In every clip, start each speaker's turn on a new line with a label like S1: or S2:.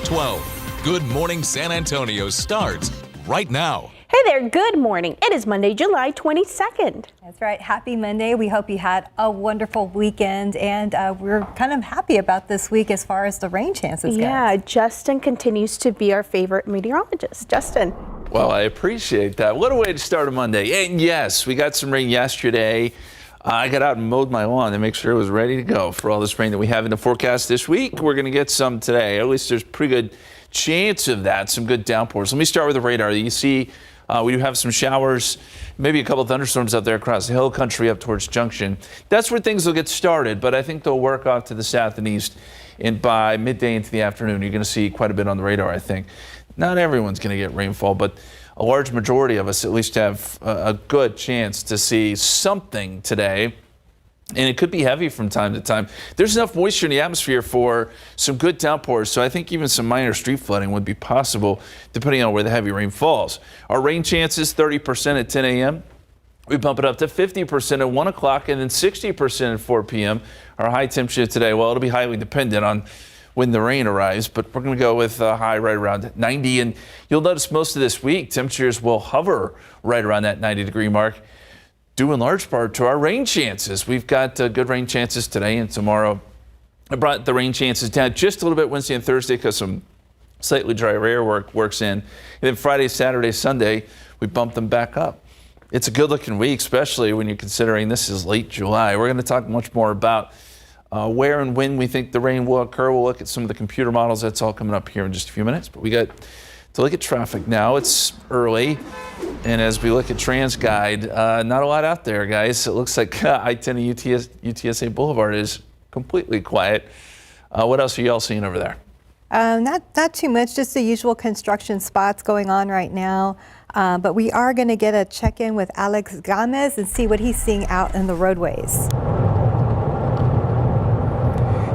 S1: 12. Good Morning San Antonio starts right now.
S2: Hey there, good morning. It is Monday, July 22nd.
S3: That's right. Happy Monday. We hope you had a wonderful weekend, and we're kind of happy about this week as far as the rain chances go.
S2: Yeah, Justin continues to be our favorite meteorologist. Justin.
S4: Well, I appreciate that. What a way to start a Monday. And yes, we got some rain yesterday. I got out and mowed my lawn to make sure it was ready to go for all this rain that we have in the forecast this week. We're going to get some today. At least there's a pretty good chance of that, some good downpours. Let me start with the radar. You see we do have some showers, maybe a couple of thunderstorms out there across the hill country up towards Junction. That's where things will get started, but I think they'll work off to the south and east. And by midday into the afternoon, you're going to see quite a bit on the radar, I think. Not everyone's going to get rainfall, but a large majority of us at least have a good chance to see something today. And it could be heavy from time to time. There's enough moisture in the atmosphere for some good downpours, so I think even some minor street flooding would be possible depending on where the heavy rain falls. Our rain chances 30% at 10 a.m. We bump it up to 50% at 1 o'clock and then 60% at 4 p.m. Our high temperature today, well, it'll be highly dependent on when the rain arrives, but we're going to go with a high right around 90. And you'll notice most of this week, temperatures will hover right around that 90-degree mark, due in large part to our rain chances. We've got good rain chances today and tomorrow. I brought the rain chances down just a little bit Wednesday and Thursday because some slightly drier air works in. And then Friday, Saturday, Sunday, we bumped them back up. It's a good-looking week, especially when you're considering this is late July. We're going to talk much more about where and when we think the rain will occur. We'll look at some of the computer models. That's all coming up here in just a few minutes. But we got to look at traffic now. It's early. And as we look at TransGuide, not a lot out there, guys. It looks like I-10 and UTSA Boulevard is completely quiet. What else are y'all seeing over there?
S3: Not too much, just the usual construction spots going on right now. But we are going to get a check-in with Alex Gomez and see what he's seeing out in the roadways.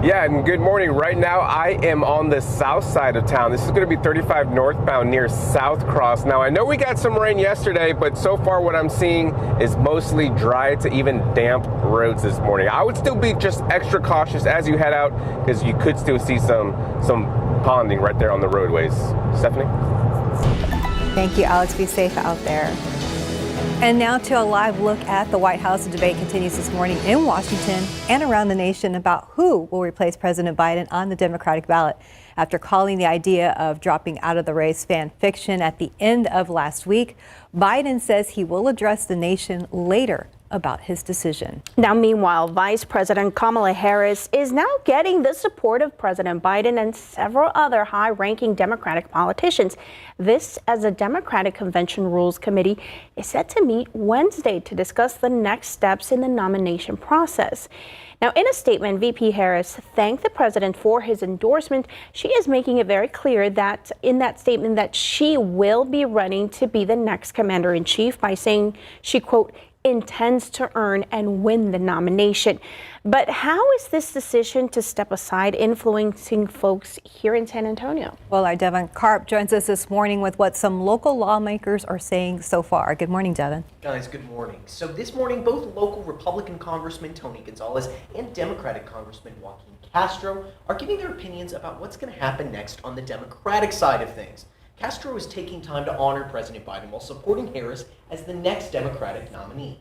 S5: Yeah, and good morning. Right now, I am on the south side of town. This is going to be 35 northbound near South Cross. Now, I know we got some rain yesterday, but so far what I'm seeing is mostly dry to even damp roads this morning. I would still be just extra cautious as you head out because you could still see some ponding right there on the roadways. Stephanie?
S3: Thank you, Alex. Be safe out there. And now to a live look at the White House. The debate continues this morning in Washington and around the nation about who will replace President Biden on the Democratic ballot. After calling the idea of dropping out of the race fan fiction at the end of last week, Biden says he will address the nation later about his decision.
S2: Now, meanwhile, Vice President Kamala Harris is now getting the support of President Biden and several other high-ranking Democratic politicians. This as a Democratic Convention Rules Committee is set to meet Wednesday to discuss the next steps in the nomination process. Now, in a statement, VP Harris thanked the president for his endorsement. She is making it very clear that in that statement that she will be running to be the next commander-in-chief by saying she, quote, intends to earn and win the nomination. But how is this decision to step aside influencing folks here in San Antonio?
S3: Well, our Devin Karp joins us this morning with what some local lawmakers are saying so far. Good morning, Devin.
S6: Guys, good morning. So this morning, both local Republican Congressman Tony Gonzalez and Democratic Congressman Joaquin Castro are giving their opinions about what's going to happen next on the Democratic side of things. Castro is taking time to honor President Biden while supporting Harris as the next Democratic nominee.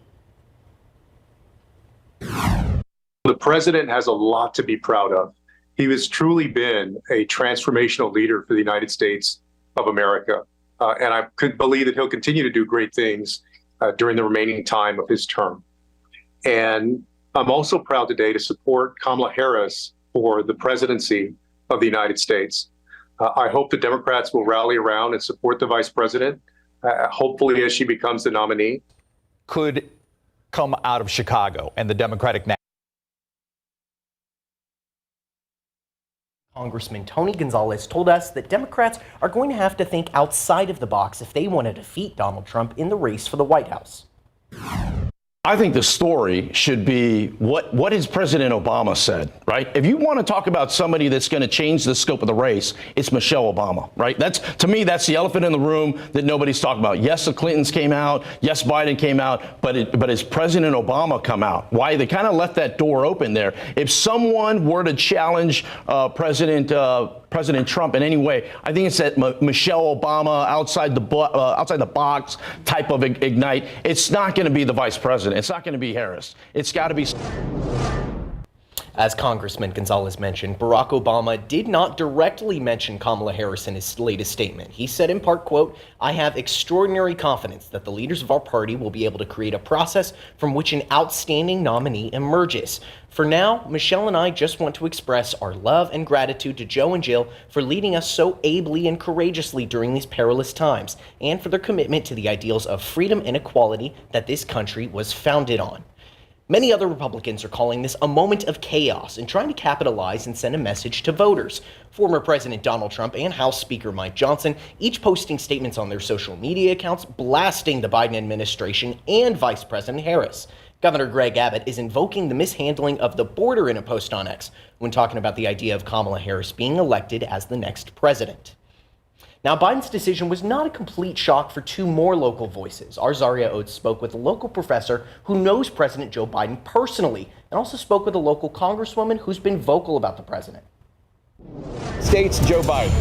S7: The president has a lot to be proud of. He has truly been a transformational leader for the United States of America. And I could believe that he'll continue to do great things during the remaining time of his term. And I'm also proud today to support Kamala Harris for the presidency of the United States. I hope the Democrats will rally around and support the vice president, hopefully as she becomes the nominee.
S8: Could come out of Chicago and the Democratic
S6: Congressman Tony Gonzalez told us that Democrats are going to have to think outside of the box if they want to defeat Donald Trump in the race for the White House.
S9: I think the story should be what has President Obama said, right? If you want to talk about somebody that's going to change the scope of the race, it's Michelle Obama, right? To me, that's the elephant in the room that nobody's talking about. Yes, the Clintons came out. Yes, Biden came out. But has President Obama come out? Why? They kind of left that door open there. If someone were to challenge President President Trump in any way. I think it's that Michelle Obama outside the box type of ignite. It's not going to be the vice president. It's not going to be Harris. It's got to be.
S6: As Congressman Gonzalez mentioned, Barack Obama did not directly mention Kamala Harris in his latest statement. He said in part, quote, "I have extraordinary confidence that the leaders of our party will be able to create a process from which an outstanding nominee emerges. For now, Michelle and I just want to express our love and gratitude to Joe and Jill for leading us so ably and courageously during these perilous times, and for their commitment to the ideals of freedom and equality that this country was founded on." Many other Republicans are calling this a moment of chaos and trying to capitalize and send a message to voters. Former President Donald Trump and House Speaker Mike Johnson, each posting statements on their social media accounts blasting the Biden administration and Vice President Harris. Governor Greg Abbott is invoking the mishandling of the border in a post on X when talking about the idea of Kamala Harris being elected as the next president. Now, Biden's decision was not a complete shock for two more local voices. Our Zaria Oates spoke with a local professor who knows President Joe Biden personally, and also spoke with a local congresswoman who's been vocal about the president.
S8: States Joe Biden.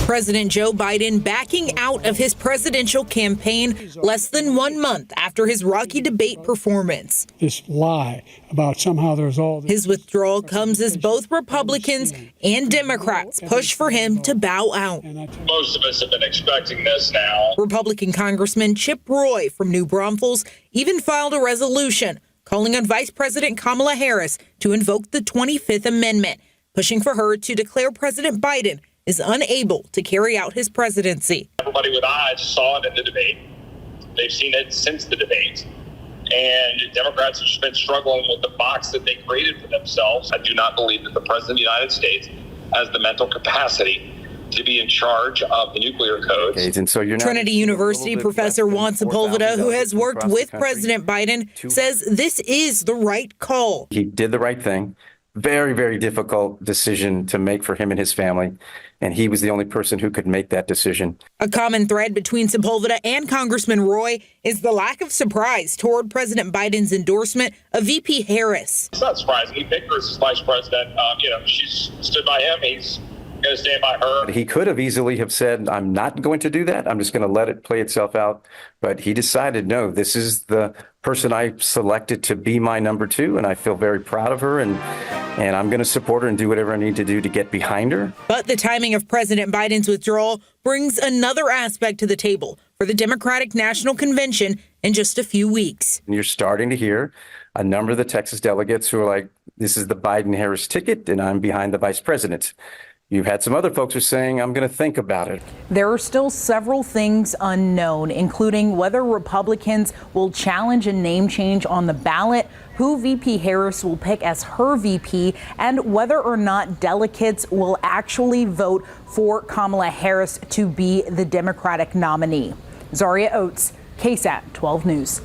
S10: President Joe Biden backing out of his presidential campaign less than 1 month after his rocky debate performance.
S11: This lie about somehow there's all this.
S10: His withdrawal comes as both Republicans and Democrats push for him to bow out.
S12: Most of us have been expecting this now.
S10: Republican Congressman Chip Roy from New Braunfels even filed a resolution calling on Vice President Kamala Harris to invoke the 25th Amendment, pushing for her to declare President Biden is unable to carry out his presidency.
S12: Everybody with eyes saw it in the debate. They've seen it since the debate. And Democrats have just been struggling with the box that they created for themselves. I do not believe that the President of the United States has the mental capacity to be in charge of the nuclear codes.
S13: And so
S10: Trinity University professor Juan Sepulveda, who has worked with President Biden, says this is the right call.
S13: He did the right thing. Very, very difficult decision to make for him and his family. And he was the only person who could make that decision.
S10: A common thread between Sepulveda and Congressman Roy is the lack of surprise toward President Biden's endorsement of VP Harris.
S12: It's not surprising. He picked her as vice president. She's stood by him. He's going to stand by her.
S13: He could have easily have said, I'm not going to do that. I'm just going to let it play itself out. But he decided, no, this is the person I selected to be my number two. And I feel very proud of her. And I'm going to support her and do whatever I need to do to get behind her.
S10: But the timing of President Biden's withdrawal brings another aspect to the table for the Democratic National Convention in just a few weeks.
S13: And you're starting to hear a number of the Texas delegates who are like, this is the Biden-Harris ticket, and I'm behind the vice president. You've had some other folks who are saying, I'm going to think about it.
S14: There are still several things unknown, including whether Republicans will challenge a name change on the ballot, who VP Harris will pick as her VP, and whether or not delegates will actually vote for Kamala Harris to be the Democratic nominee. Zaria Oates, KSAT 12 News.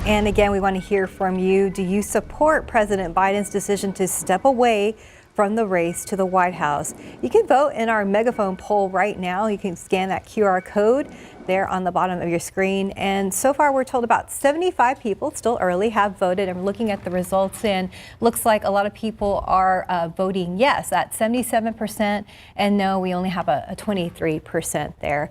S3: And again, we want to hear from you. Do you support President Biden's decision to step away from the race to the White House? You can vote in our megaphone poll right now. You can scan that QR code there on the bottom of your screen. And so far, we're told about 75 people, still early, have voted. And looking at the results, and looks like a lot of people are voting yes at 77%, and no, we only have a 23% there.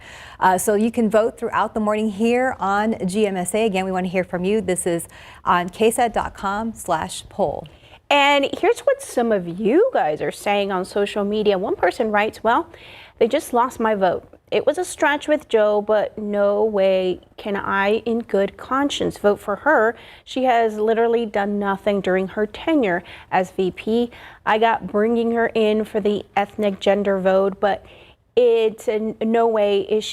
S3: So you can vote throughout the morning here on GMSA. Again, we want to hear from you. This is on ksat.com/poll.
S2: And here's what some of you guys are saying on social media. One person writes, well, they just lost my vote. It was a stretch with Joe, but no way can I in good conscience vote for her. She has literally done nothing during her tenure as VP. I got bringing her in for the ethnic gender vote, but it's in no way is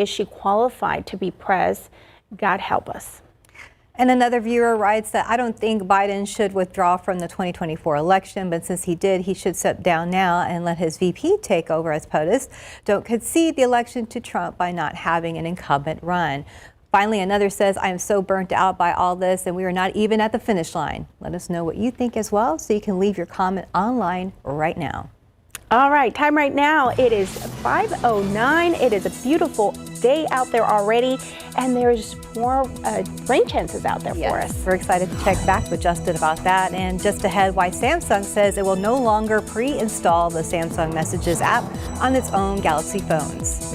S2: she qualified to be pres. God help us.
S3: And another viewer writes that I don't think Biden should withdraw from the 2024 election, but since he did, he should step down now and let his VP take over as POTUS. Don't concede the election to Trump by not having an incumbent run. Finally, another says, I am so burnt out by all this and we are not even at the finish line. Let us know what you think as well, so you can leave your comment online right now.
S2: All right, time right now, it is 5:09. It is a beautiful day out there already, and there's more rain chances out there for us.
S3: We're excited to check back with Justin about that. And just ahead, why Samsung says it will no longer pre-install the Samsung Messages app on its own Galaxy phones.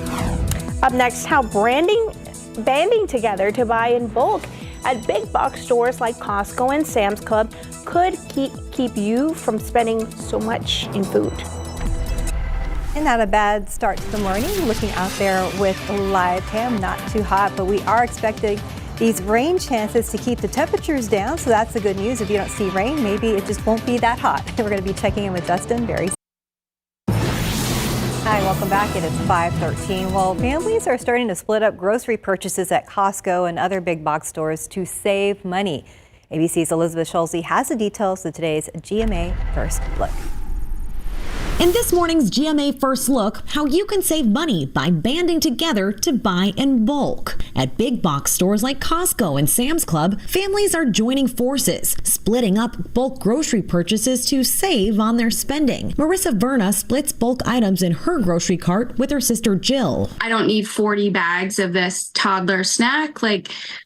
S2: Up next, how banding together to buy in bulk at big box stores like Costco and Sam's Club could keep you from spending so much in food.
S3: And not a bad start to the morning. Looking out there with a live cam, not too hot, but we are expecting these rain chances to keep the temperatures down. So that's the good news. If you don't see rain, maybe it just won't be that hot. We're going to be checking in with Justin very soon. Hi, welcome back. It is 5:13. Well, families are starting to split up grocery purchases at Costco and other big box stores to save money. ABC's Elizabeth Schulze has the details of today's GMA First Look.
S15: In this morning's GMA First Look, how you can save money by banding together to buy in bulk. At big box stores like Costco and Sam's Club, families are joining forces, splitting up bulk grocery purchases to save on their spending. Marissa Verna splits bulk items in her grocery cart with her sister Jill.
S16: I don't need 40 bags of this toddler snack.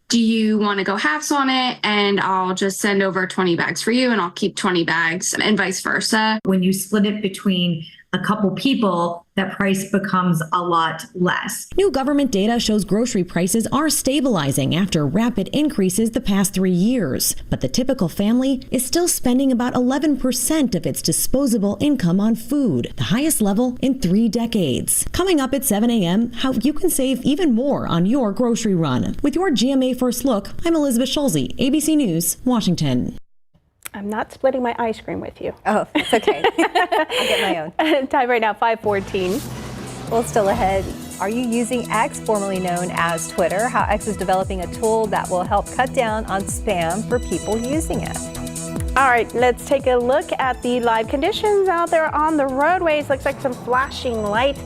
S16: Do you want to go halves on it? And I'll just send over 20 bags for you and I'll keep 20 bags and vice versa.
S17: When you split it between a couple people, that price becomes a lot less.
S15: New government data shows grocery prices are stabilizing after rapid increases the past 3 years. But the typical family is still spending about 11% of its disposable income on food, the highest level in 3 decades. Coming up at 7 a.m., how you can save even more on your grocery run. With your GMA First Look, I'm Elizabeth Schulze, ABC News, Washington.
S2: I'm not splitting my ice cream with you.
S3: Oh, it's okay. I'll get my own.
S2: Time right now, 5:14.
S3: Well, still ahead. Are you using X, formerly known as Twitter? How X is developing a tool that will help cut down on spam for people using it.
S2: All right, let's take a look at the live conditions out there on the roadways. Looks like some flashing lights.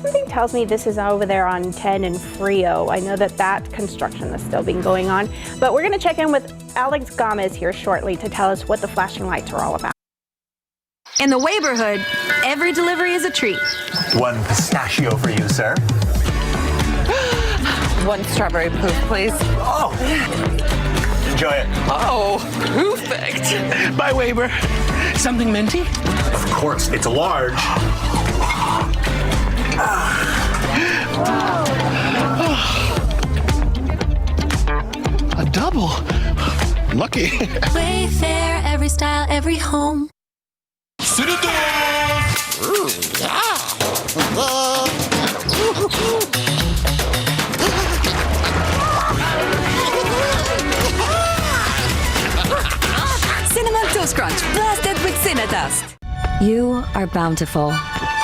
S2: Something tells me this is over there on 10 and Frio. I know that construction is still being going on, but we're going to check in with Alex Gomez here shortly to tell us what the flashing lights are all about.
S18: In the neighborhood, every delivery is a treat.
S19: 1 pistachio for you, sir.
S18: 1 strawberry poof, please.
S19: Oh, enjoy it.
S18: Oh, perfect.
S19: Bye, Weber. Something minty? Of course, it's a large. A double. Lucky.
S20: Wayfair, every style, every home.
S19: Sit it down.
S18: Cinnamon Toast Crunch, blasted with Cinnadust.
S21: You are bountiful.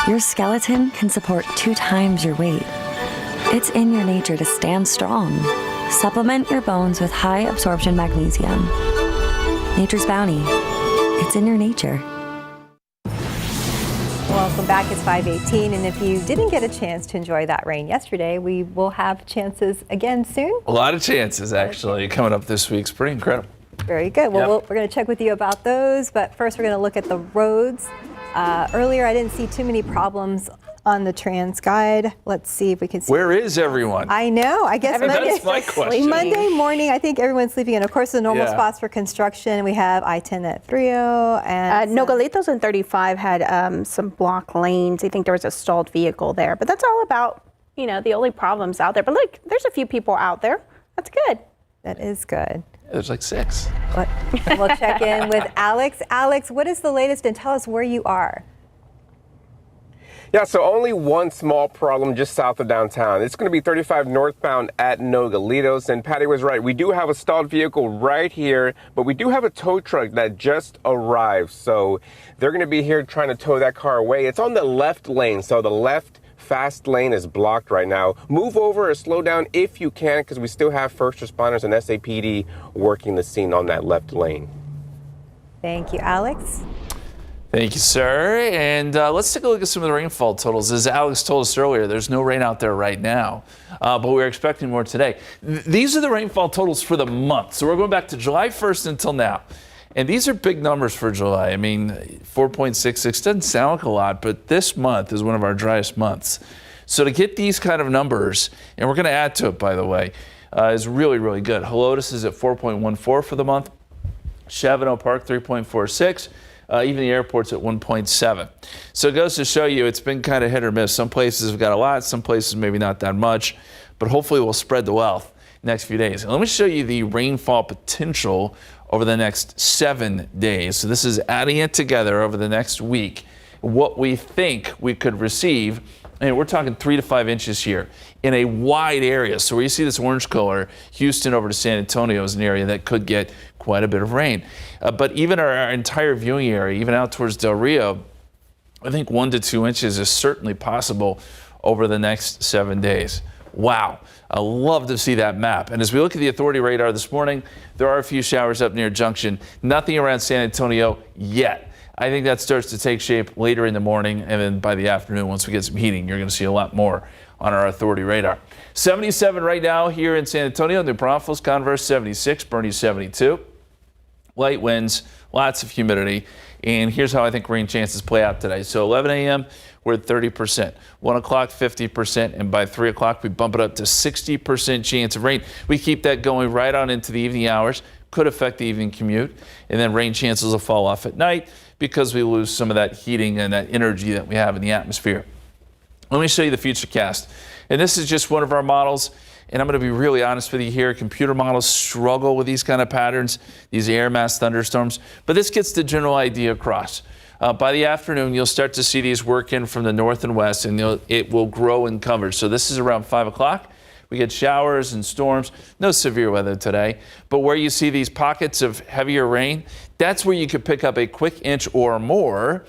S21: Your skeleton can support 2 times your weight. It's in your nature to stand strong. Supplement your bones with high absorption magnesium. Nature's Bounty. It's in your nature.
S3: Welcome back. It's 5:18, and if you didn't get a chance to enjoy that rain yesterday, we will have chances again soon.
S4: A lot of chances, actually, coming up this week. It's pretty incredible.
S3: Very good. Well,
S4: Yep.
S3: we're going to check with you about those, but first we're going to look at the roads. Earlier, I didn't see too many problems on the Trans Guide. Let's see if we can see.
S4: Where is everyone?
S3: I know. I guess
S4: That's my question.
S3: Monday morning, I think everyone's sleeping. And of course, the normal spots for construction. We have I-10 at Frio and
S2: Nogalitos and 35 had some block lanes. I think there was a stalled vehicle there, but that's all about, the only problems out there. But look, there's a few people out there. That's good.
S3: That is good.
S4: There's like 6.
S3: We'll check in with Alex. Alex, what is the latest, and tell us where you are.
S5: Yeah, so only one small problem just south of downtown. It's going to be 35 northbound at Nogalitos. And Patty was right. We do have a stalled vehicle right here, but we do have a tow truck that just arrived. So they're going to be here trying to tow that car away. It's on the left lane, so the left fast lane is blocked right now. Move over or slow down if you can, because we still have first responders and SAPD working the scene on that left lane.
S3: Thank you, Alex.
S4: Thank you, sir. And let's take a look at some of the rainfall totals. As Alex told us earlier, there's no rain out there right now, but we're expecting more today. These are the rainfall totals for the month. So we're going back to July 1st until now. And these are big numbers for July. I mean, 4.66 doesn't sound like a lot, but this month is one of our driest months. So to get these kind of numbers, and we're going to add to it, by the way, is really, really good. Helotes is at 4.14 for the month. Chavano Park, 3.46. Even the airport's at 1.7. So it goes to show you it's been kind of hit or miss. Some places have got a lot, some places maybe not that much, but hopefully we'll spread the wealth next few days. And let me show you the rainfall potential over the next 7 days. So this is adding it together over the next week, what we think we could receive. And we're talking 3 to 5 inches here in a wide area. So where you see this orange color, Houston over to San Antonio is an area that could get quite a bit of rain. But even our entire viewing area, even out towards Del Rio, I think 1 to 2 inches is certainly possible over the next 7 days. Wow. I love to see that map. And as we look at the authority radar this morning, there are a few showers up near Junction. Nothing around San Antonio yet. I think that starts to take shape later in the morning, and then by the afternoon, once we get some heating, you're going to see a lot more on our authority radar. 77 right now here in San Antonio, New Braunfels, Converse 76, Boerne 72. Light winds, lots of humidity, and here's how I think rain chances play out today. So 11 a.m., we're at 30%, 1 o'clock 50%, and by 3 o'clock we bump it up to 60% chance of rain. We keep that going right on into the evening hours, could affect the evening commute, and then rain chances will fall off at night because we lose some of that heating and that energy that we have in the atmosphere. Let me show you the futurecast. And this is just one of our models. And I'm going to be really honest with you here. Computer models struggle with these kind of patterns, these air mass thunderstorms. But this gets the general idea across. By the afternoon, you'll start to see these work in from the north and west, and it will grow in coverage. So this is around 5 o'clock. We get showers and storms, no severe weather today, but where you see these pockets of heavier rain, that's where you could pick up a quick inch or more.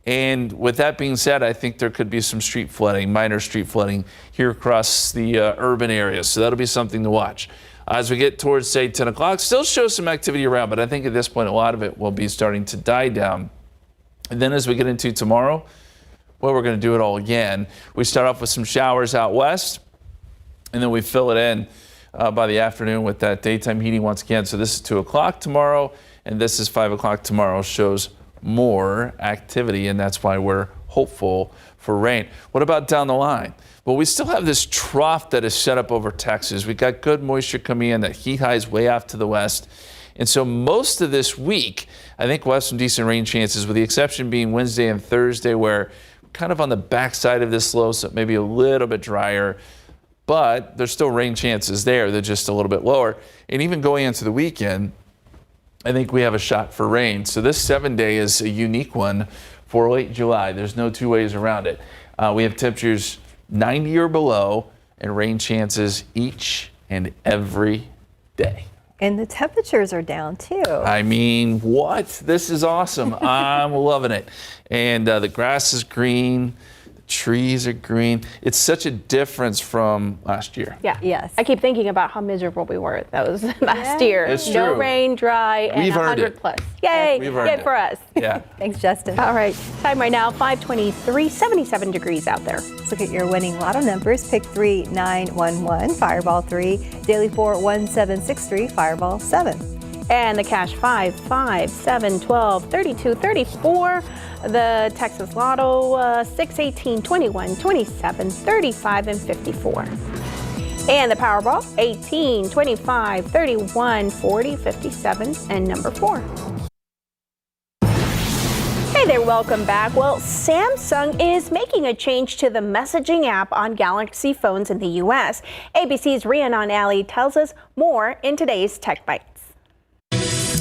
S4: And with that being said, I think there could be some street flooding, minor street flooding here across the urban areas. So that'll be something to watch. As we get towards, say, 10 o'clock, still show some activity around, but I think at this point, a lot of it will be starting to die down. And then as we get into tomorrow, well, we're going to do it all again. We start off with some showers out west, and then we fill it in by the afternoon with that daytime heating once again. So this is 2 o'clock tomorrow, and this is 5 o'clock tomorrow. Shows more activity, and that's why we're hopeful for rain. What about down the line? Well, we still have this trough that is set up over Texas. We've got good moisture coming in, that heat high is way off to the west. And so most of this week, I think we'll have some decent rain chances, with the exception being Wednesday and Thursday, where we're kind of on the backside of this low, so maybe a little bit drier. But there's still rain chances there. They're just a little bit lower. And even going into the weekend, I think we have a shot for rain. So this 7-day is a unique one for late July. There's no two ways around it. We have temperatures 90 or below and rain chances each and every day.
S3: And the temperatures are down too.
S4: I mean, what? This is awesome. I'm loving it. And the grass is green. Trees are green. It's such a difference from last year.
S2: Yeah.
S3: Yes.
S2: I keep thinking about how miserable we were. That was last year.
S4: It's
S2: no
S4: true.
S2: rain, dry, and
S4: We've earned
S2: 100
S4: it.
S2: plus. Yay!
S4: We've earned
S2: Yay
S4: it.
S2: for us.
S4: Yeah.
S3: Thanks, Justin.
S2: All right. Time right now, 5:23, 77 degrees out there.
S3: Let's look at your winning lotto numbers. Pick 3, 9, 1, 1, Fireball 3, Daily 4, 1, 7, 6, 3, Fireball 7.
S2: And the cash 5, 5, 7, 12, 32, 34. The Texas Lotto 6, 18, 21, 27, 35, and 54. And the Powerball 18, 25, 31, 40, 57, and number 4. Hey there, welcome back. Well, Samsung is making a change to the messaging app on Galaxy phones in the U.S. ABC's Rhiannon Alley tells us more in today's Tech Bites.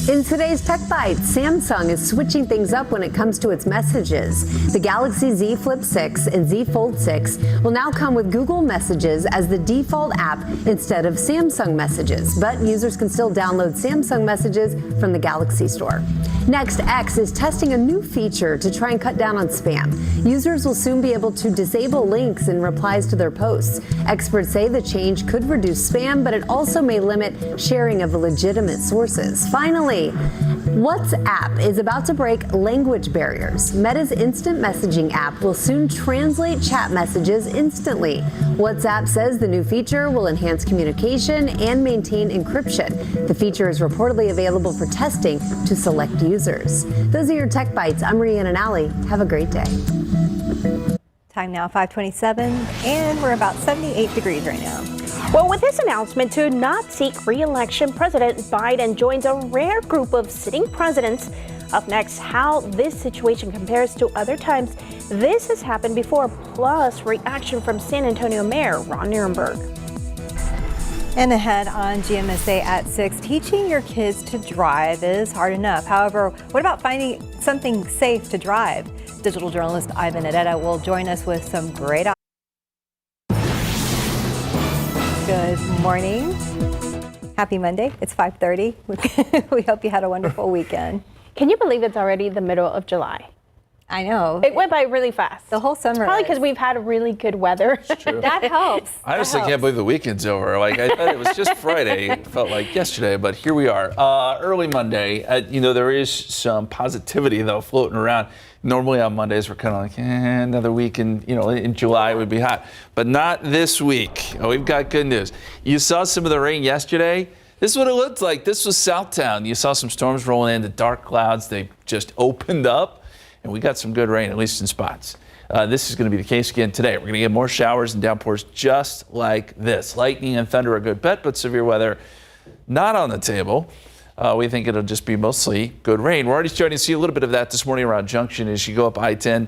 S1: In today's Tech Bites, Samsung is switching things up when it comes to its messages. The Galaxy Z Flip 6 and Z Fold 6 will now come with Google Messages as the default app instead of Samsung Messages, but users can still download Samsung Messages from the Galaxy Store. Next, X is testing a new feature to try and cut down on spam. Users will soon be able to disable links in replies to their posts. Experts say the change could reduce spam, but it also may limit sharing of legitimate sources. Finally, WhatsApp is about to break language barriers. Meta's instant messaging app will soon translate chat messages instantly. WhatsApp says the new feature will enhance communication and maintain encryption. The feature is reportedly available for testing to select users. Those are your Tech Bites. I'm Rhiannon Alley. Have a great day.
S3: Time now 5:27, and we're about 78 degrees right now.
S2: Well, with this announcement to not seek re-election, President Biden joins a rare group of sitting presidents. Up next, how this situation compares to other times this has happened before, plus reaction from San Antonio Mayor Ron Nirenberg.
S3: And ahead on GMSA at 6, teaching your kids to drive is hard enough. However, what about finding something safe to drive? Digital journalist Ivan Adetta will join us with some great Good morning. Happy Monday. It's 5:30. We hope you had a wonderful weekend.
S2: Can you believe it's already the middle of July?
S3: I know.
S2: It went by really fast.
S3: The whole summer.
S2: Probably because we've had really good weather.
S4: True.
S3: That helps.
S4: I honestly can't believe the weekend's over. Like, I thought it was just Friday. It felt like yesterday, but here we are. Early Monday. There is some positivity, though, floating around. Normally on Mondays, we're kind of like, another week in July would be hot. But not this week. We've got good news. You saw some of the rain yesterday. This is what it looked like. This was Southtown. You saw some storms rolling in, the dark clouds. They just opened up. And we got some good rain, at least in spots. This is going to be the case again today. We're going to get more showers and downpours just like this. Lightning and thunder are a good bet, but severe weather not on the table. We think it'll just be mostly good rain. We're already starting to see a little bit of that this morning around Junction as you go up I-10.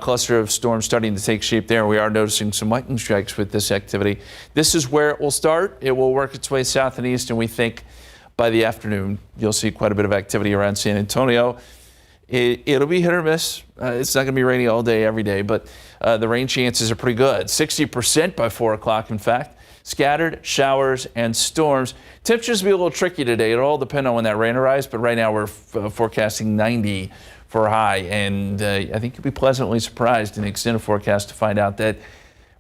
S4: Cluster of storms starting to take shape there. We are noticing some lightning strikes with this activity. This is where it will start. It will work its way south and east, and we think by the afternoon you'll see quite a bit of activity around San Antonio. It'll be hit or miss. It's not going to be rainy all day, every day, but the rain chances are pretty good. 60% by 4 o'clock, in fact. Scattered showers and storms. Temperatures will be a little tricky today. It'll all depend on when that rain arrives, but right now we're forecasting 90 for a high. And I think you'll be pleasantly surprised in the extended forecast to find out that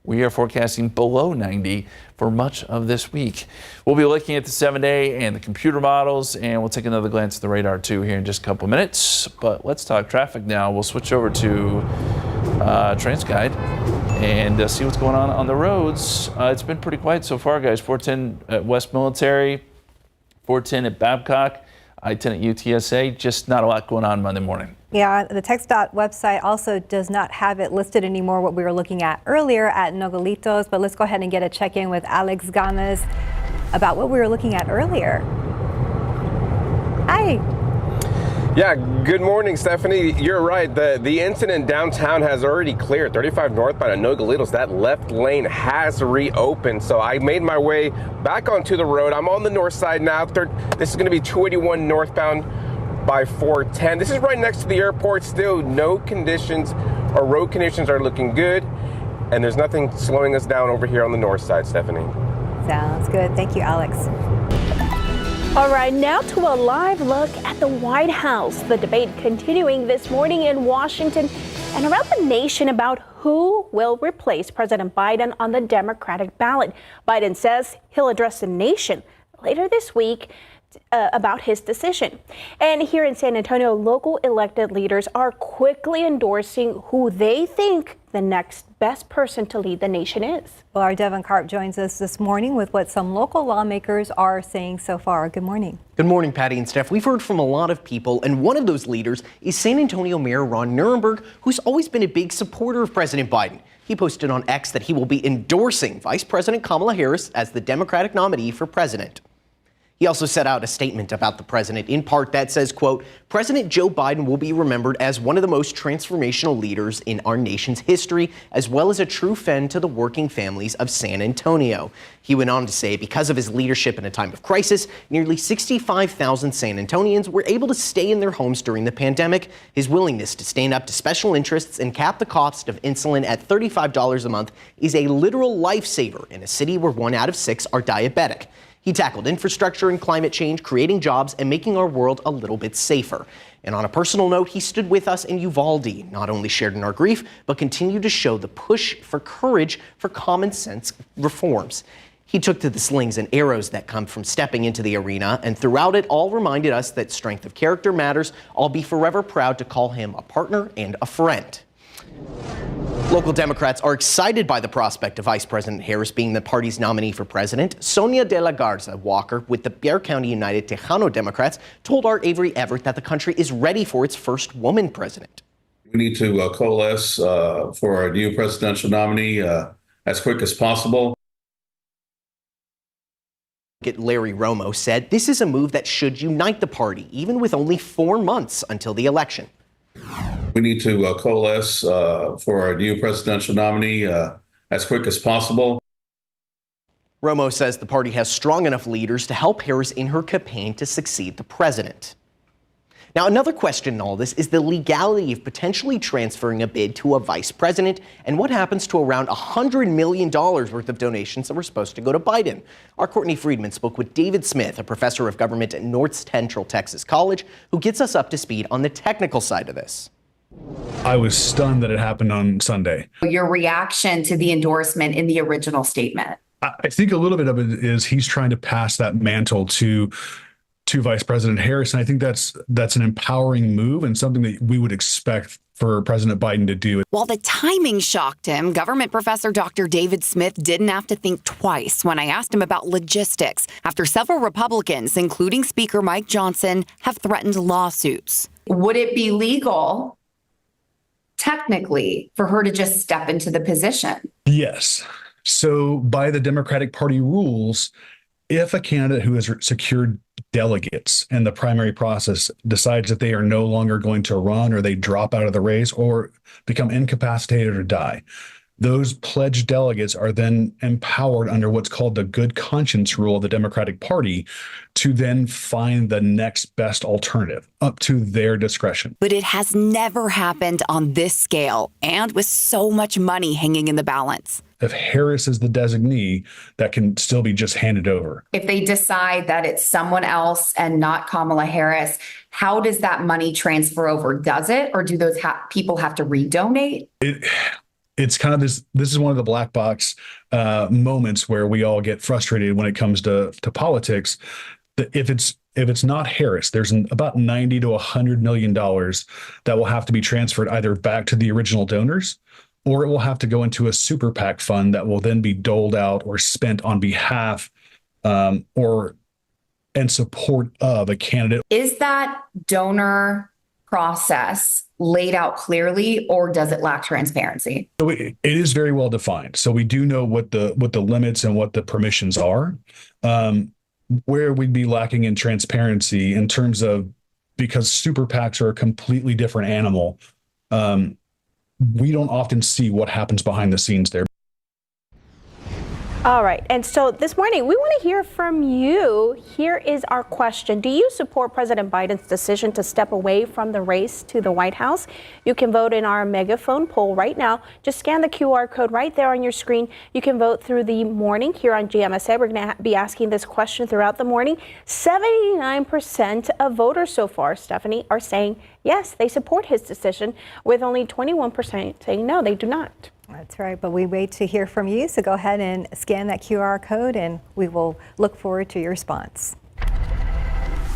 S4: we are forecasting below 90 for much of this week. We'll be looking at the 7-day and the computer models, and we'll take another glance at the radar too here in just a couple of minutes. But let's talk traffic now. We'll switch over to TransGuide and see what's going on the roads. It's been pretty quiet so far, guys. 410 at West Military, 410 at Babcock, I-10 at UTSA. Just not a lot going on Monday morning.
S3: Yeah, the TxDOT website also does not have it listed anymore, what we were looking at earlier at Nogalitos, but let's go ahead and get a check-in with Alex Gomez about what we were looking at earlier. Hi.
S5: Yeah, good morning, Stephanie. You're right. The incident downtown has already cleared. 35 northbound at Nogalitos, that left lane has reopened. So I made my way back onto the road. I'm on the north side now. This is going to be 281 northbound by 410. This is right next to the airport. Still no conditions or road conditions are looking good. And there's nothing slowing us down over here on the north side, Stephanie.
S3: Sounds good. Thank you, Alex.
S2: All right, now to a live look at the White House. The debate continuing this morning in Washington and around the nation about who will replace President Biden on the Democratic ballot. Biden says he'll address the nation later this week about his decision. And here in San Antonio, local elected leaders are quickly endorsing who they think the next best person to lead the nation is.
S3: Well, our Devin Karp joins us this morning with what some local lawmakers are saying so far. Good morning.
S7: Good morning, Patty and Steph. We've heard from a lot of people, and one of those leaders is San Antonio Mayor Ron Nirenberg, who's always been a big supporter of President Biden. He posted on X that he will be endorsing Vice President Kamala Harris as the Democratic nominee for president. He also set out a statement about the president, in part that says, quote, President Joe Biden will be remembered as one of the most transformational leaders in our nation's history, as well as a true friend to the working families of San Antonio. He went on to say, because of his leadership in a time of crisis, nearly 65,000 San Antonians were able to stay in their homes during the pandemic. His willingness to stand up to special interests and cap the cost of insulin at $35 a month is a literal lifesaver in a city where 1 out of 6 are diabetic. He tackled infrastructure and climate change, creating jobs and making our world a little bit safer. And on a personal note, he stood with us in Uvalde, not only shared in our grief, but continued to show the push for courage for common sense reforms. He took to the slings and arrows that come from stepping into the arena, and throughout it all reminded us that strength of character matters. I'll be forever proud to call him a partner and a friend. Local Democrats are excited by the prospect of Vice President Harris being the party's nominee for president. Sonia de la Garza Walker with the Bexar County United Tejano Democrats told our Avery Everett that the country is ready for its first woman president.
S9: We need to coalesce for a new presidential nominee as quick as possible.
S7: Larry Romo said this is a move that should unite the party, even with only 4 months until the election.
S9: We need to coalesce for a new presidential nominee as quick as possible.
S7: Romo says the party has strong enough leaders to help Harris in her campaign to succeed the president. Now, another question in all this is the legality of potentially transferring a bid to a vice president and what happens to around $100 million worth of donations that were supposed to go to Biden. Our Courtney Friedman spoke with David Smith, a professor of government at North Central Texas College, who gets us up to speed on the technical side of this.
S22: I was stunned that it happened on Sunday.
S23: Your reaction to the endorsement in the original statement?
S22: I think a little bit of it is he's trying to pass that mantle to Vice President Harris. And I think that's an empowering move and something that we would expect for President Biden to do.
S18: While the timing shocked him, government professor Dr. David Smith didn't have to think twice when I asked him about logistics after several Republicans, including Speaker Mike Johnson, have threatened lawsuits.
S23: Would it be legal, technically, for her to just step into the position?
S22: Yes. So by the Democratic Party rules, if a candidate who has secured delegates in the primary process decides that they are no longer going to run, or they drop out of the race or become incapacitated or die, those pledged delegates are then empowered under what's called the good conscience rule of the Democratic Party to then find the next best alternative up to their discretion.
S18: But it has never happened on this scale and with so much money hanging in the balance.
S22: If Harris is the designee, that can still be just handed over.
S23: If they decide that it's someone else and not Kamala Harris, how does that money transfer over? Does it, or do those people have to redonate?
S22: It's kind of this is one of the black box moments where we all get frustrated when it comes to politics. If it's not Harris, there's about $90 to $100 million that will have to be transferred either back to the original donors, or it will have to go into a super PAC fund that will then be doled out or spent on behalf or in support of a candidate.
S23: Is that donor process laid out clearly, or does it lack transparency?
S22: So it is very well defined. So we do know what the limits and what the permissions are. Where we'd be lacking in transparency in terms of, because super PACs are a completely different animal, we don't often see what happens behind the scenes there.
S2: All right. And so this morning, we want to hear from you. Here is our question. Do you support President Biden's decision to step away from the race to the White House? You can vote in our megaphone poll right now. Just scan the QR code right there on your screen. You can vote through the morning here on GMSA. We're going to be asking this question throughout the morning. 79% of voters so far, Stephanie, are saying yes, they support his decision, with only 21% saying no, they do not.
S3: That's right, but we wait to hear from you, so go ahead and scan that QR code and we will look forward to your response.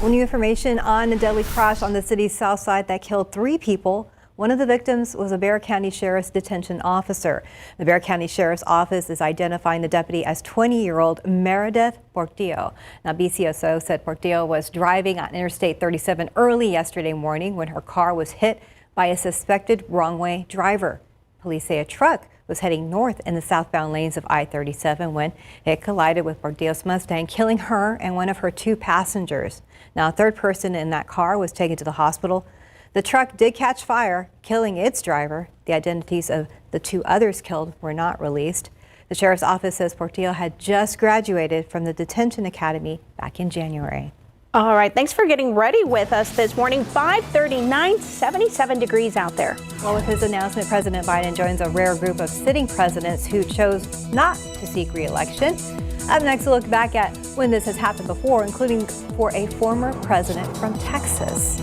S3: Well, new information on a deadly crash on the city's south side that killed 3 people. One of the victims was a Bexar County Sheriff's detention officer. The Bexar County Sheriff's Office is identifying the deputy as 20-year-old Meredith Portillo. Now, BCSO said Portillo was driving on Interstate 37 early yesterday morning when her car was hit by a suspected wrong-way driver. Police say a truck was heading north in the southbound lanes of I-37 when it collided with Portillo's Mustang, killing her and one of her 2 passengers. Now, a third person in that car was taken to the hospital. The truck did catch fire, killing its driver. The identities of the 2 others killed were not released. The sheriff's office says Portillo had just graduated from the detention academy back in January.
S2: All right, thanks for getting ready with us this morning. 5:39, 77 degrees out there.
S3: Well, with his announcement, President Biden joins a rare group of sitting presidents who chose not to seek re-election. Up next, we'll look back at when this has happened before, including for a former president from Texas.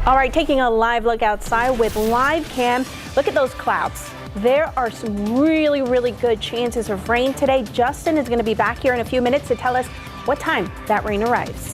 S2: All right, taking a live look outside with live cam. Look at those clouds. There are some really, really good chances of rain today. Justin is going to be back here in a few minutes to tell us what time that rain arrives.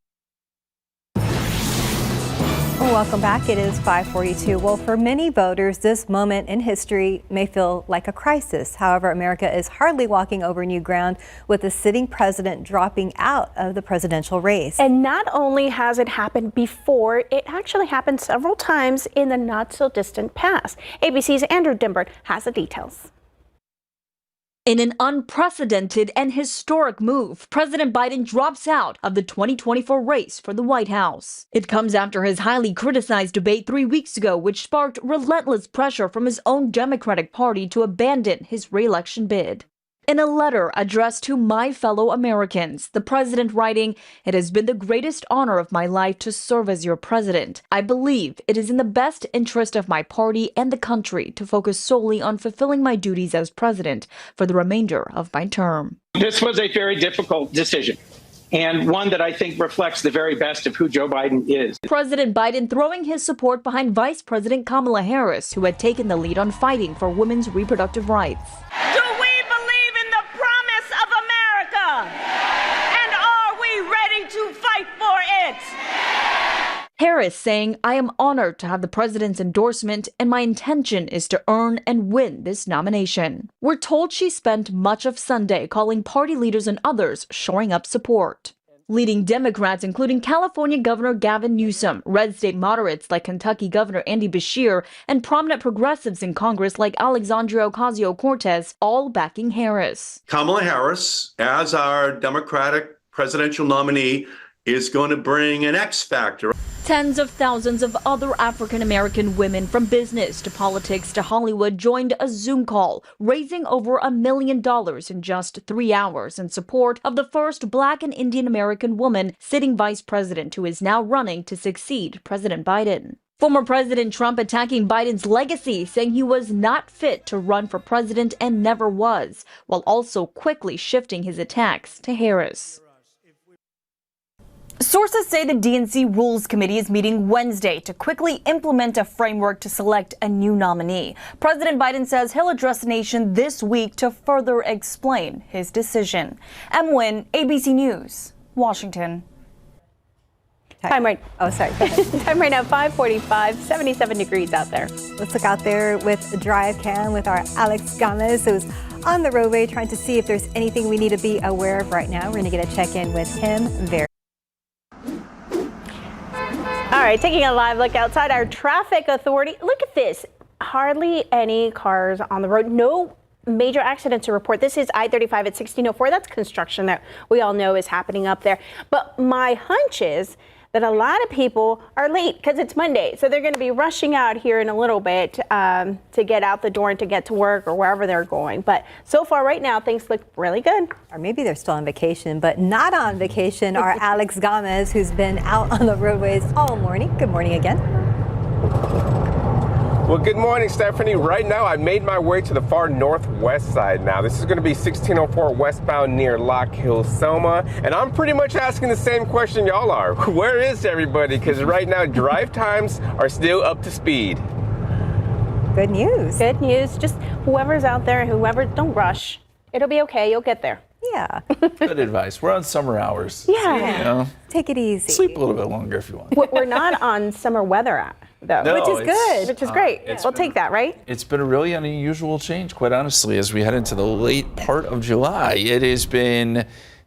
S3: Welcome back. It is 5:42. Well, for many voters, this moment in history may feel like a crisis. However, America is hardly walking over new ground with the sitting president dropping out of the presidential race.
S2: And not only has it happened before, it actually happened several times in the not so distant past. ABC's Andrew Dimbert has the details.
S6: In an unprecedented and historic move, President Biden drops out of the 2024 race for the White House. It comes after his highly criticized debate 3 weeks ago, which sparked relentless pressure from his own Democratic Party to abandon his re-election bid. In a letter addressed to my fellow Americans, the president writing, "It has been the greatest honor of my life to serve as your president. I believe it is in the best interest of my party and the country to focus solely on fulfilling my duties as president for the remainder of my term."
S8: This was a very difficult decision, and one that I think reflects the very best of who Joe Biden is.
S6: President Biden throwing his support behind Vice President Kamala Harris, who had taken the lead on fighting for women's reproductive rights.
S11: Do we believe in the promise of America? And are we ready to fight for it?
S6: Harris saying, "I am honored to have the president's endorsement, and my intention is to earn and win this nomination." We're told she spent much of Sunday calling party leaders and others shoring up support. Leading Democrats, including California Governor Gavin Newsom, red state moderates like Kentucky Governor Andy Beshear, and prominent progressives in Congress like Alexandria Ocasio-Cortez, all backing Harris.
S24: Kamala Harris, as our Democratic presidential nominee, is going to bring an X factor.
S6: Tens of thousands of other African-American women, from business to politics to Hollywood, joined a Zoom call, raising over $1 million in just 3 hours in support of the first Black and Indian American woman sitting vice president who is now running to succeed President Biden. Former President Trump attacking Biden's legacy, saying he was not fit to run for president and never was, while also quickly shifting his attacks to Harris.
S25: Sources say the DNC Rules Committee is meeting Wednesday to quickly implement a framework to select a new nominee. President Biden says he'll address the nation this week to further explain his decision. Em Nguyen, ABC News, Washington.
S2: Time right.
S3: Oh, sorry.
S2: Time right now, 5:45, 77 degrees out there.
S3: Let's look out there with a drive cam with our Alex Gomez, who's on the roadway trying to see if there's anything we need to be aware of right now. We're going to get a check-in with him very.
S2: All right, taking a live look outside our traffic authority. Look at this. Hardly any cars on the road. No major accidents to report. This is I-35 at 1604. That's construction that we all know is happening up there. But my hunch is that a lot of people are late because it's Monday. So they're going to be rushing out here in a little bit to get out the door and to get to work or wherever they're going. But so far right now, things look really good.
S3: Or maybe they're still on vacation, but not on vacation are Alex Gomez, who's been out on the roadways all morning. Good morning again.
S5: Well, good morning, Stephanie. Right now, I made my way to the far northwest side now. This is going to be 1604 westbound near Lock Hill, Selma. And I'm pretty much asking the same question y'all are. Where is everybody? Because right now, drive times are still up to speed.
S3: Good news.
S2: Good news. Just whoever's out there, don't rush. It'll be okay. You'll get there.
S3: Yeah.
S4: Good advice. We're on summer hours.
S2: Yeah.
S4: You know,
S3: take it easy.
S4: Sleep a little bit longer if you want.
S2: We're not on summer weather though,
S4: No,
S2: which is good. Which is great. We'll take that, right?
S4: It's been a really unusual change, quite honestly, as we head into the late part of July. It has been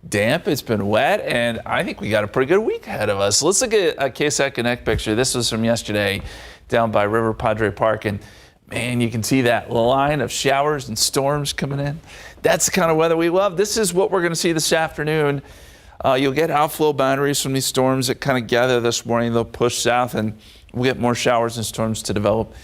S4: damp, it's been wet, and I think we got a pretty good week ahead of us. Let's look at a KSAT Connect picture. This was from yesterday down by River Padre Park, and man, you can see that line of showers and storms coming in. That's the kind of weather we love. This is what we're going to see this afternoon. You'll get outflow boundaries from these storms that kind of gather this morning. They'll push south, and we'll get more showers and storms to develop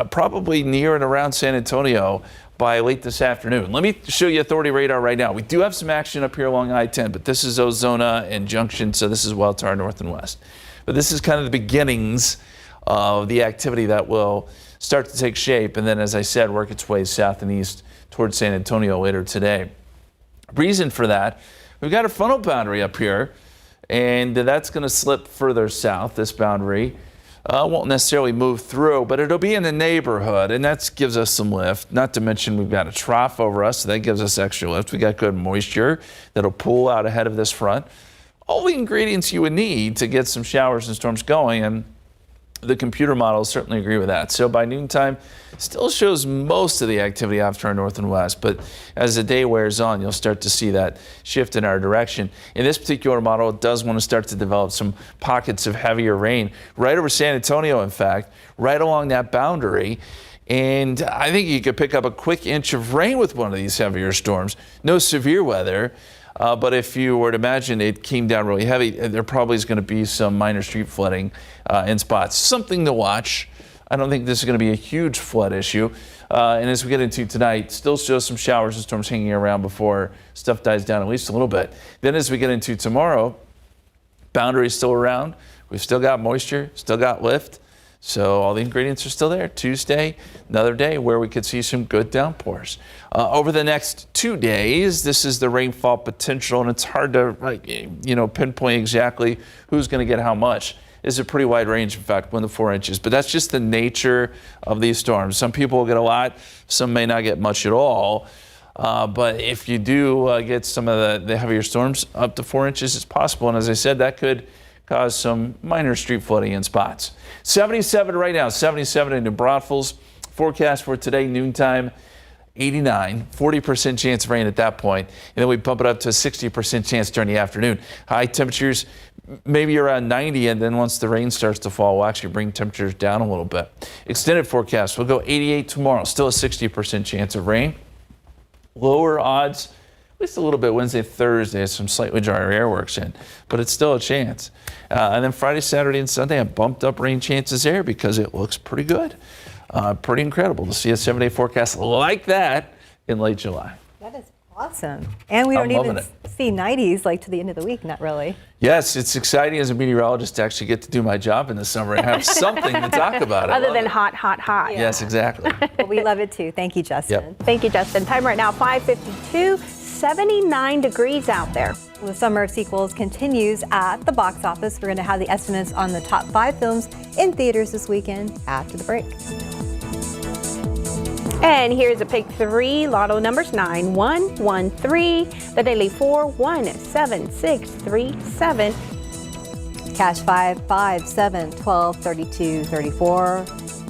S4: probably near and around San Antonio by late this afternoon. Let me show you authority radar right now. We do have some action up here along I-10, but this is Ozona and Junction, so this is well to our north and west. But this is kind of the beginnings of the activity that will start to take shape, and then, as I said, work its way south and east towards San Antonio later today. Reason for that, we've got a frontal boundary up here, and that's going to slip further south. This boundary won't necessarily move through, but it'll be in the neighborhood, and that gives us some lift. Not to mention we've got a trough over us, so that gives us extra lift. We got good moisture that'll pool out ahead of this front. All the ingredients you would need to get some showers and storms going, and The computer models certainly agree with that. So by noontime, still shows most of the activity after our north and west, but as the day wears on, you'll start to see that shift in our direction. In this particular model, it does want to start to develop some pockets of heavier rain right over San Antonio, in fact, right along that boundary. And I think you could pick up a quick inch of rain with one of these heavier storms. No severe weather. But if you were to imagine it came down really heavy, there probably is going to be some minor street flooding in spots. Something to watch. I don't think this is going to be a huge flood issue. And as we get into tonight, still shows some showers and storms hanging around before stuff dies down at least a little bit. Then as we get into tomorrow, boundary is still around. We've still got moisture, still got lift. So all the ingredients are still there. Tuesday, another day where we could see some good downpours. Over the next 2 days, this is the rainfall potential, and it's hard to pinpoint exactly who's going to get how much. It's a pretty wide range, in fact, 1 to 4 inches. But that's just the nature of these storms. Some people will get a lot, some may not get much at all. But if you do get some of the heavier storms, up to 4 inches is possible. And as I said, that could cause some minor street flooding in spots. 77 right now, 77 in New Braunfels. Forecast for today, noontime, 89, 40% chance of rain at that point. And then we bump it up to a 60% chance during the afternoon. High temperatures, maybe around 90, and then once the rain starts to fall, we'll actually bring temperatures down a little bit. Extended forecast, we'll go 88 tomorrow, still a 60% chance of rain. Lower odds, at least a little bit Wednesday, Thursday, as some slightly drier air works in, but it's still a chance. And then Friday, Saturday, and Sunday, I bumped up rain chances there because it looks pretty good. Pretty incredible to see a 7-day forecast like that in late July.
S3: That is awesome. And we don't even see 90s like to the end of the week, not really.
S4: Yes, it's exciting as a meteorologist to actually get to do my job in the summer and have something to talk about.
S2: Other than hot, hot, hot.
S4: Yeah. Yes, exactly.
S3: Well, we love it too. Thank you, Justin.
S4: Yep.
S2: Thank you, Justin. Time right now, 5:52, 79 degrees out there.
S3: The summer of sequels continues at the box office. We're going to have the estimates on the top 5 films in theaters this weekend after the break.
S2: And here's a pick 3, lotto numbers 9113, the daily 417637.
S3: Cash 5, 5, 7, 12, 32, 34.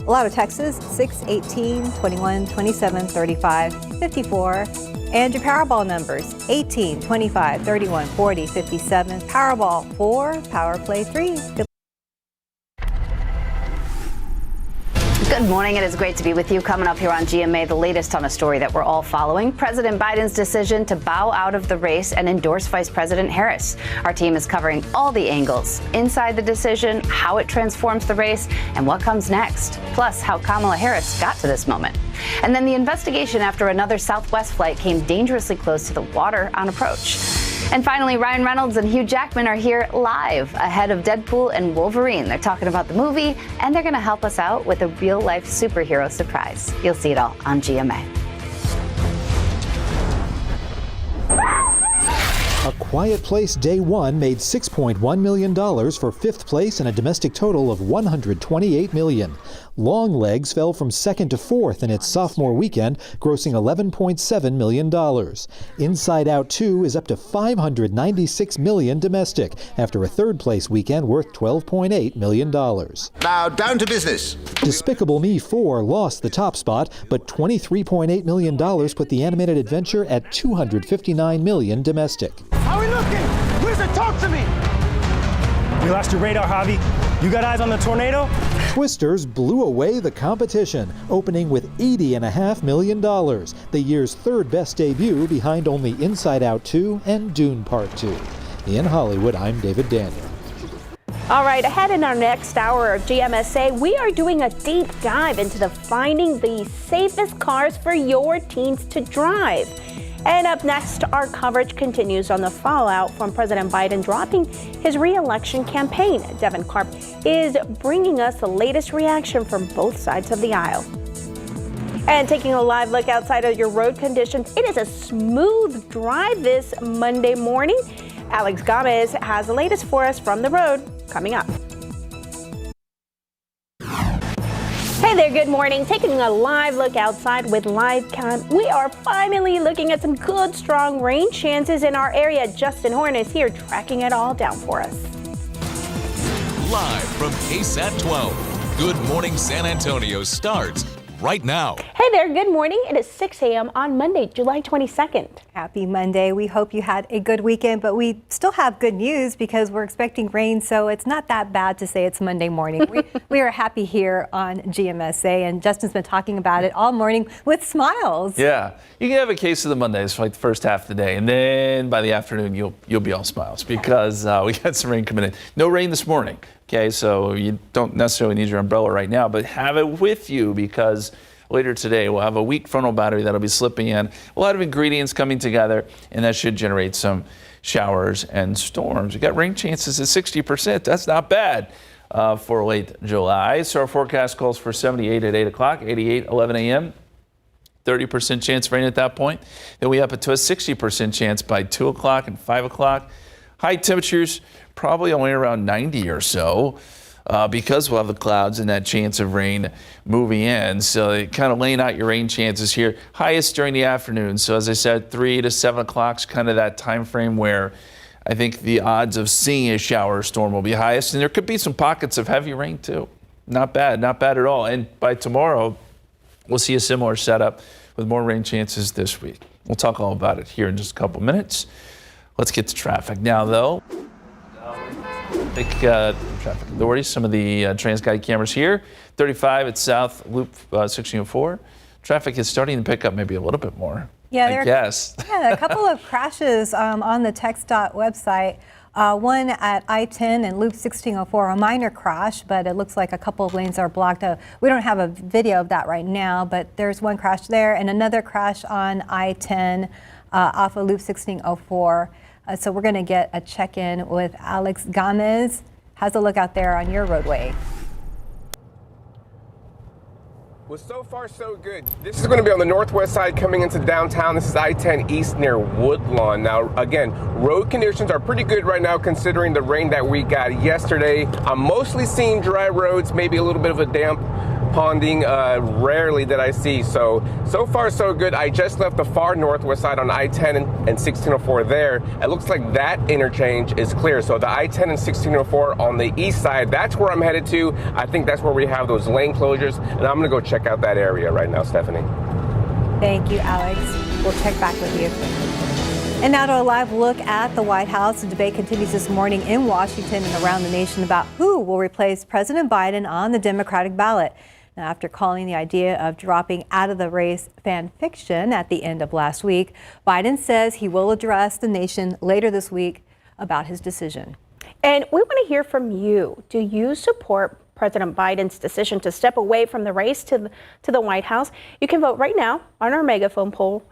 S3: Lotto Texas 6, 18, 21, 27, 35, 54. And your Powerball numbers 18, 25, 31, 40, 57. Powerball 4, Power Play 3.
S10: Good morning. It is great to be with you. Coming up here on GMA, the latest on a story that we're all following. President Biden's decision to bow out of the race and endorse Vice President Harris. Our team is covering all the angles inside the decision, how it transforms the race, and what comes next. Plus, how Kamala Harris got to this moment. And then the investigation after another Southwest flight came dangerously close to the water on approach. And finally, Ryan Reynolds and Hugh Jackman are here live ahead of Deadpool and Wolverine. They're talking about the movie, and they're going to help us out with a real-life superhero surprise. You'll see it all on GMA.
S12: A Quiet Place Day 1 made $6.1 million for 5th place and a domestic total of $128 million. Longlegs fell from 2nd to 4th in its sophomore weekend, grossing $11.7 million. Inside Out 2 is up to $596 million domestic after a 3rd place weekend worth $12.8 million.
S13: Now down to business.
S12: Despicable Me 4 lost the top spot, but $23.8 million put the animated adventure at $259 million domestic.
S14: How are we looking? Wizard, talk to me! We lost your radar, Javi. You got eyes on the tornado?
S12: Twisters blew away the competition, opening with $80.5 million, the year's 3rd best debut behind only Inside Out 2 and Dune Part 2. In Hollywood, I'm David Daniel.
S2: All right, ahead in our next hour of GMSA, we are doing a deep dive into finding the safest cars for your teens to drive. And up next, our coverage continues on the fallout from President Biden dropping his re-election campaign. Devin Karp is bringing us the latest reaction from both sides of the aisle. And taking a live look outside of your road conditions, it is a smooth drive this Monday morning. Alex Gomez has the latest for us from the road coming up. Hey there, good morning. Taking a live look outside with live cam. We are finally looking at some good, strong rain chances in our area. Justin Horn is here tracking it all down for us.
S16: Live from KSAT 12,
S15: Good Morning San Antonio starts right now.
S2: Hey there, good morning. It is 6 a.m. on Monday, July 22nd.
S3: Happy Monday. We hope you had a good weekend, but we still have good news because we're expecting rain, so it's not that bad to say it's Monday morning. We are happy here on GMSA, and Justin's been talking about it all morning with smiles.
S4: Yeah, you can have a case of the Mondays for like the first half of the day, and then by the afternoon you'll be all smiles because we got some rain coming in. No rain this morning. Okay, so you don't necessarily need your umbrella right now, but have it with you because later today we'll have a weak frontal boundary that'll be slipping in. A lot of ingredients coming together, and that should generate some showers and storms. We got rain chances at 60%. That's not bad for late July. So our forecast calls for 78 at 8 o'clock, 88, 11 a.m. 30% chance of rain at that point. Then we up it to a 60% chance by 2 o'clock and 5 o'clock. High temperatures probably only around 90 or so because we'll have the clouds and that chance of rain moving in. So kind of laying out your rain chances here. Highest during the afternoon. So as I said, 3 to 7 o'clock is kind of that time frame where I think the odds of seeing a shower or storm will be highest. And there could be some pockets of heavy rain too. Not bad at all. And by tomorrow, we'll see a similar setup with more rain chances this week. We'll talk all about it here in just a couple minutes. Let's get to traffic now, though. Big traffic authorities, some of the TransGuide cameras here. 35 at South Loop 1604. Traffic is starting to pick up maybe a little bit more.
S3: Yeah,
S4: I guess.
S3: Yeah, a couple of crashes on the TxDOT website. One at I-10 and Loop 1604, a minor crash, but it looks like a couple of lanes are blocked. We don't have a video of that right now, but there's one crash there and another crash on I-10 off of Loop 1604. So we're going to get a check-in with Alex Gomez. How's the look out there on your roadway?
S5: Well, so far so good. This is going to be on the northwest side coming into downtown. This is I-10 East near Woodlawn. Now, again, road conditions are pretty good right now considering the rain that we got yesterday. I'm mostly seeing dry roads, maybe a little bit of a damp ponding, rarely that I see. So far so good. I just left the far northwest side on I-10 and 1604 there. It looks like that interchange is clear. So the I-10 and 1604 on the east side, that's where I'm headed to. I think that's where we have those lane closures, and I'm gonna go check out that area right now, Stephanie.
S3: Thank you, Alex. We'll check back with you. And now to a live look at the White House. The debate continues this morning in Washington and around the nation about who will replace President Biden on the Democratic ballot. Now, after calling the idea of dropping out of the race fan fiction at the end of last week, Biden says he will address the nation later this week about his decision.
S2: And we want to hear from you. Do you support President Biden's decision to step away from the race to the White House? You can vote right now on our megaphone poll.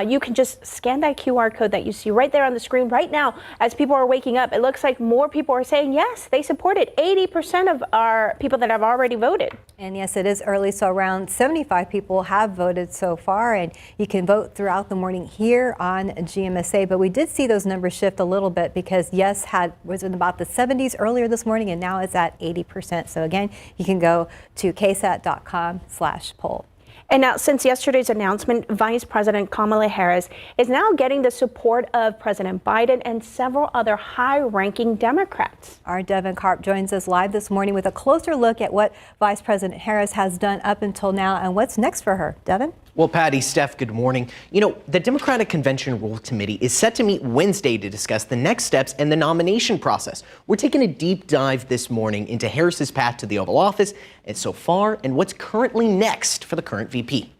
S2: You can just scan that QR code that you see right there on the screen right now. As people are waking up, it looks like more people are saying yes, they support it. 80% of our people that have already voted.
S3: And yes, it is early, so around 75 people have voted so far, and you can vote throughout the morning here on GMSA. But we did see those numbers shift a little bit because yes was in about the 70s earlier this morning, and now it's at 80%. So again, you can go to ksat.com/poll.
S2: And now, since yesterday's announcement, Vice President Kamala Harris is now getting the support of President Biden and several other high-ranking Democrats.
S3: Our Devin Karp joins us live this morning with a closer look at what Vice President Harris has done up until now and what's next for her. Devin?
S7: Well, Patty, Steph, good morning. You know, the Democratic Convention Rules Committee is set to meet Wednesday to discuss the next steps in the nomination process. We're taking a deep dive this morning into Harris's path to the Oval Office and so far and what's currently next for the current VP.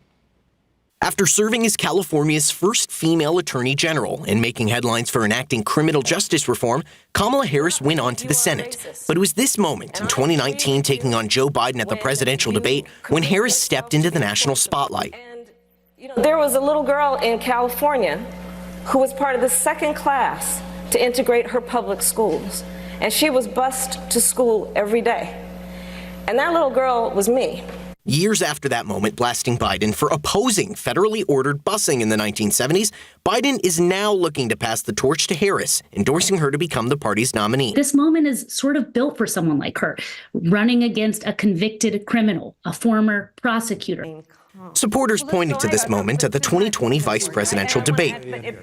S7: After serving as California's first female attorney general and making headlines for enacting criminal justice reform, Kamala Harris went on to the Senate. But it was this moment in 2019, taking on Joe Biden at the presidential debate, when Harris stepped into the national spotlight.
S16: There was a little girl in California who was part of the second class to integrate her public schools, and she was bused to school every day. And that little girl was me.
S7: Years after that moment blasting Biden for opposing federally ordered busing in the 1970s, Biden is now looking to pass the torch to Harris, endorsing her to become the party's nominee.
S17: This moment is sort of built for someone like her, running against a convicted criminal, a former prosecutor.
S7: Supporters pointed to this moment at the 2020 vice presidential debate.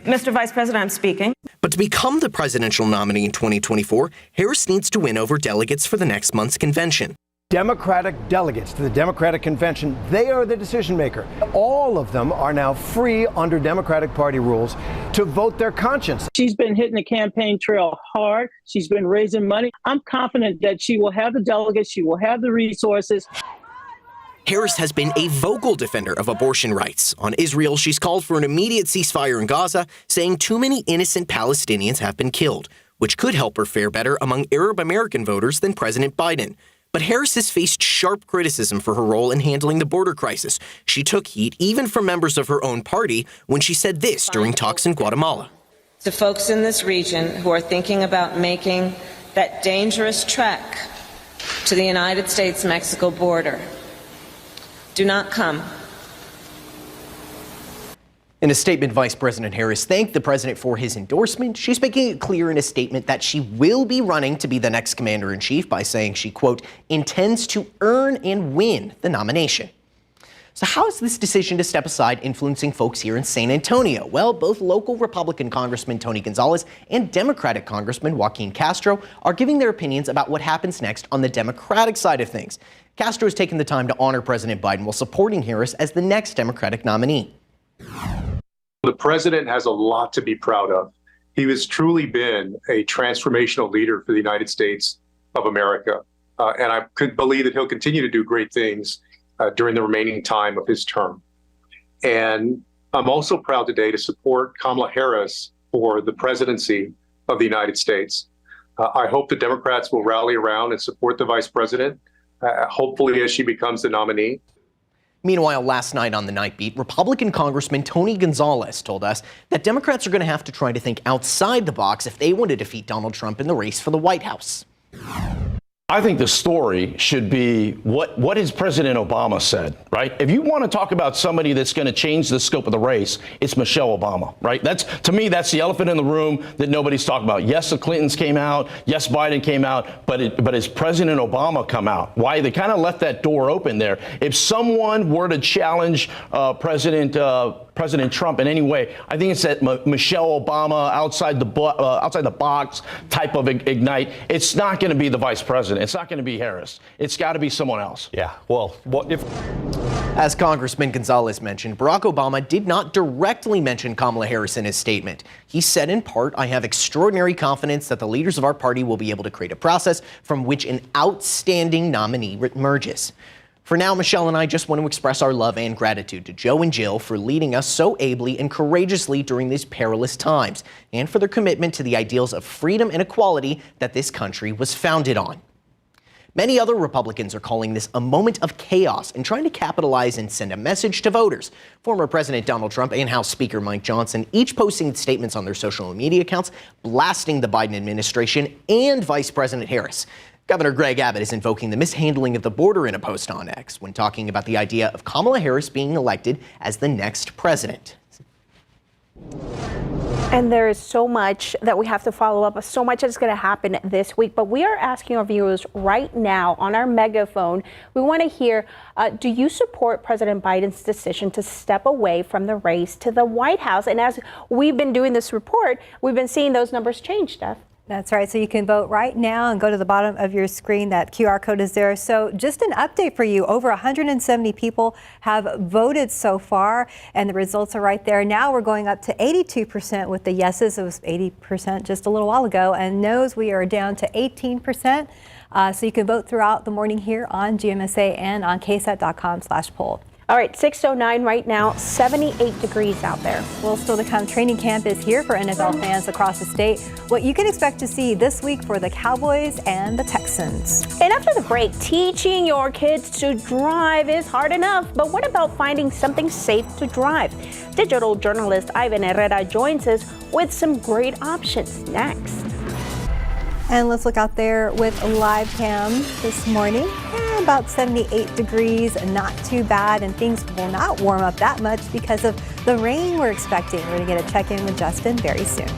S16: Mr. Vice President, I'm speaking.
S7: But to become the presidential nominee in 2024, Harris needs to win over delegates for the next month's convention.
S1: Democratic delegates to the Democratic convention, they are the decision maker. All of them are now free under Democratic Party rules to vote their conscience.
S9: She's been hitting the campaign trail hard. She's been raising money. I'm confident that she will have the delegates. She will have the resources.
S7: Harris has been a vocal defender of abortion rights. On Israel, she's called for an immediate ceasefire in Gaza, saying too many innocent Palestinians have been killed, which could help her fare better among Arab American voters than President Biden. But Harris has faced sharp criticism for her role in handling the border crisis. She took heat even from members of her own party when she said this during talks in Guatemala.
S16: To folks in this region who are thinking about making that dangerous trek to the United States-Mexico border, do not come.
S7: In a statement, Vice President Harris thanked the president for his endorsement. She's making it clear in a statement that she will be running to be the next commander-in-chief by saying she, quote, intends to earn and win the nomination. So how is this decision to step aside influencing folks here in San Antonio? Well, both local Republican Congressman Tony Gonzalez and Democratic Congressman Joaquin Castro are giving their opinions about what happens next on the Democratic side of things. Castro has taken the time to honor President Biden while supporting Harris as the next Democratic nominee.
S19: The president has a lot to be proud of. He has truly been a transformational leader for the United States of America. And I could believe that he'll continue to do great things during the remaining time of his term. And I'm also proud today to support Kamala Harris for the presidency of the United States. I hope the Democrats will rally around and support the vice president, hopefully as she becomes the nominee.
S7: Meanwhile, last night on the Night Beat, Republican Congressman Tony Gonzalez told us that Democrats are going to have to try to think outside the box if they want to defeat Donald Trump in the race for the White House.
S20: I think the story should be what has President Obama said, right? If you want to talk about somebody that's going to change the scope of the race, it's Michelle Obama, right? To me, that's the elephant in the room that nobody's talking about. Yes, the Clintons came out. Yes, Biden came out. But has President Obama come out? Why? They kind of left that door open there. If someone were to challenge President Trump in any way, I think it's that Michelle Obama outside the box type of ignite. It's not going to be the vice president. It's not going to be Harris. It's got to be someone else. Yeah. Well, what if?
S7: As Congressman Gonzalez mentioned, Barack Obama did not directly mention Kamala Harris in his statement. He said in part, I have extraordinary confidence that the leaders of our party will be able to create a process from which an outstanding nominee emerges. For now, Michelle and I just want to express our love and gratitude to Joe and Jill for leading us so ably and courageously during these perilous times, and for their commitment to the ideals of freedom and equality that this country was founded on. Many other Republicans are calling this a moment of chaos and trying to capitalize and send a message to voters. Former President Donald Trump and House Speaker Mike Johnson each posting statements on their social media accounts, blasting the Biden administration and Vice President Harris. Governor Greg Abbott is invoking the mishandling of the border in a post on X when talking about the idea of Kamala Harris being elected as the next president.
S2: And there is so much that we have to follow up, so much that's going to happen this week. But we are asking our viewers right now on our megaphone, we want to hear, do you support President Biden's decision to step away from the race to the White House? And as we've been doing this report, we've been seeing those numbers change, Steph.
S3: That's right. So you can vote right now and go to the bottom of your screen. That QR code is there. So just an update for you. Over 170 people have voted so far, and the results are right there. Now we're going up to 82% with the yeses. It was 80% just a little while ago. And noes, we are down to 18%. So you can vote throughout the morning here on GMSA and on KSAT.com/poll.
S2: All right, 6:09 right now, 78 degrees out there.
S3: Well, still to come, training camp is here for NFL fans across the state. What you can expect to see this week for the Cowboys and the Texans.
S2: And after the break, teaching your kids to drive is hard enough, but what about finding something safe to drive? Digital journalist Ivan Herrera joins us with some great options next.
S3: And let's look out there with a live cam this morning. About 78 degrees, not too bad, and things will not warm up that much because of the rain we're expecting. We're going to get a check-in with Justin very soon.